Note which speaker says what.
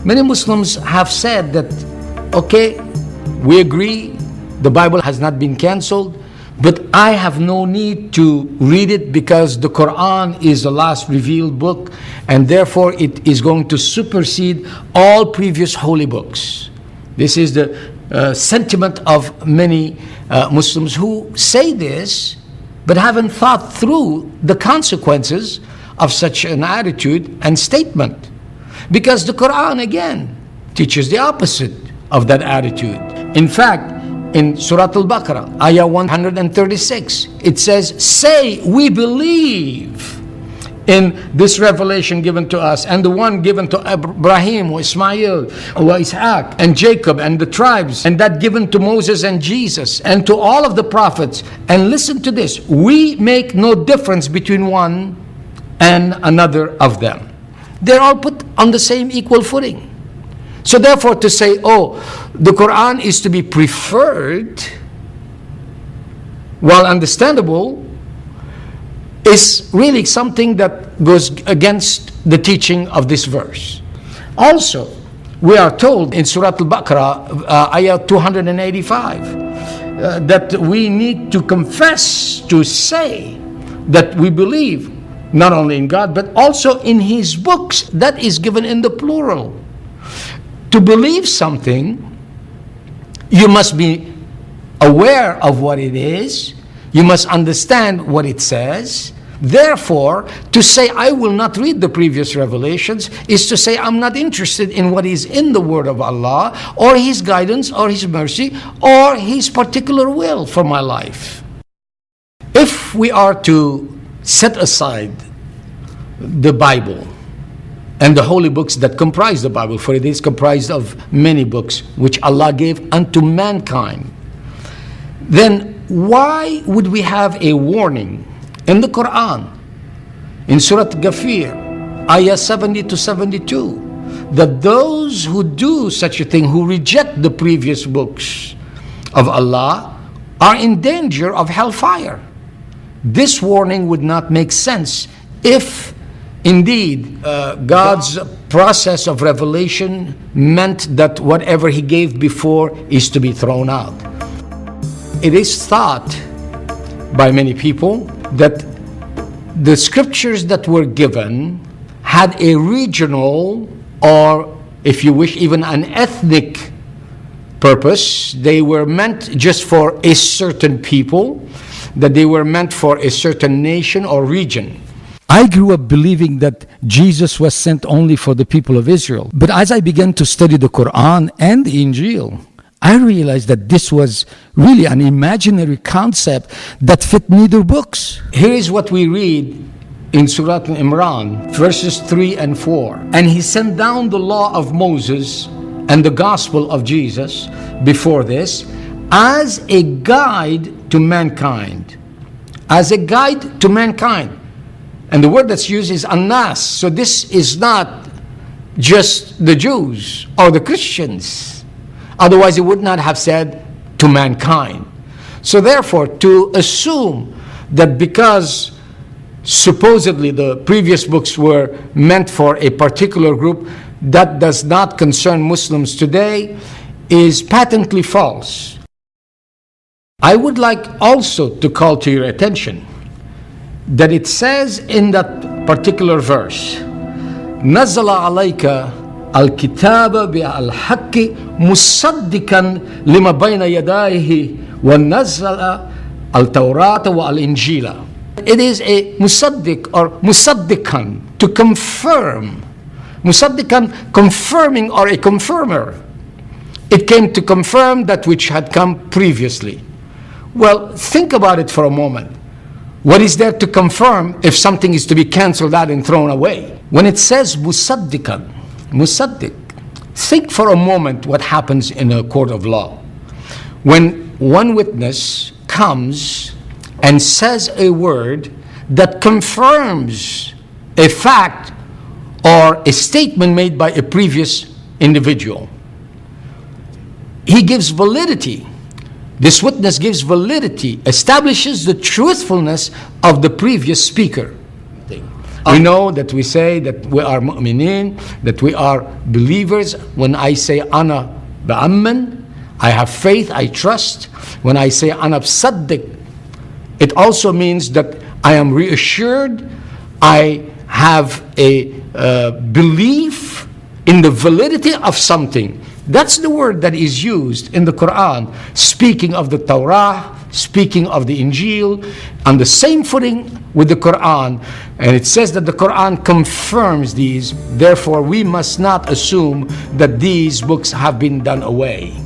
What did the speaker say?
Speaker 1: Many Muslims have said that, okay, we agree, the Bible has not been canceled, but I have no need to read it because the Quran is the last revealed book, and therefore it is going to supersede all previous holy books. This is the sentiment of many Muslims who say this, but haven't thought through the consequences of such an attitude and statement. Because the Quran, again, teaches the opposite of that attitude. In fact, in Surah Al-Baqarah, Ayah 136, it says, say, we believe in this revelation given to us, and the one given to Ibrahim, or Ismail, or Ishaq, and Jacob, and the tribes, and that given to Moses and Jesus, and to all of the prophets. And listen to this, we make no difference between one and another of them. They're all put on the same equal footing. So therefore, to say, oh, the Quran is to be preferred, while understandable, is really something that goes against the teaching of this verse. Also, we are told in Surah Al-Baqarah, Ayah 285, that we need to confess, to say that we believe not only in God, but also in His books. That is given in the plural. To believe something, you must be aware of what it is. You must understand what it says. Therefore, to say, I will not read the previous revelations, is to say, I'm not interested in what is in the Word of Allah, or His guidance, or His mercy, or His particular will for my life. If we are to set aside the Bible, and the holy books that comprise the Bible, for it is comprised of many books which Allah gave unto mankind, then why would we have a warning in the Quran, in Surah Ghafir, Ayah 70 to 72, that those who do such a thing, who reject the previous books of Allah, are in danger of hellfire? This warning would not make sense if indeed God's process of revelation meant that whatever He gave before is to be thrown out. It is thought by many people that the scriptures that were given had a regional, or if you wish, even an ethnic purpose. They were meant just for a certain people, that they were meant for a certain nation or region. I grew up believing that Jesus was sent only for the people of Israel. But as I began to study the Quran and the Injil, I realized that this was really an imaginary concept that fit neither books. Here is what we read in Surah Imran, verses 3 and 4. And He sent down the law of Moses and the gospel of Jesus before this as a guide to mankind. As a guide to mankind. And the word that's used is anas. So this is not just the Jews or the Christians. Otherwise, it would not have said to mankind. So therefore, to assume that because supposedly the previous books were meant for a particular group, that does not concern Muslims today, is patently false. I would like also to call to your attention that it says in that particular verse, نَزَّلَ عَلَيْكَ الْكِتَابَ بِالْحَقِّ مُصَدِّقًا لِمَا بَيْنَ يَدَيْهِ وَنَزَّلَ الْتَوْرَاةَ وَالْإِنْجِيلَ. It is a musaddiq or musaddiqan, to confirm. Musaddiqan, confirming, or a confirmer. It came to confirm that which had come previously. Well, think about it for a moment. What is there to confirm if something is to be cancelled out and thrown away? When it says musaddiqan, musaddiq, think for a moment what happens in a court of law. When one witness comes and says a word that confirms a fact or a statement made by a previous individual, he gives validity. This witness gives validity, establishes the truthfulness of the previous speaker. We know that we say that we are mu'minin, that we are believers. When I say ana ba'amman, I have faith, I trust. When I say ana bsaddiq, it also means that I am reassured, I have a belief in the validity of something. That's the word that is used in the Quran, speaking of the Torah, speaking of the Injil, on the same footing with the Quran. And it says that the Quran confirms these. Therefore, we must not assume that these books have been done away.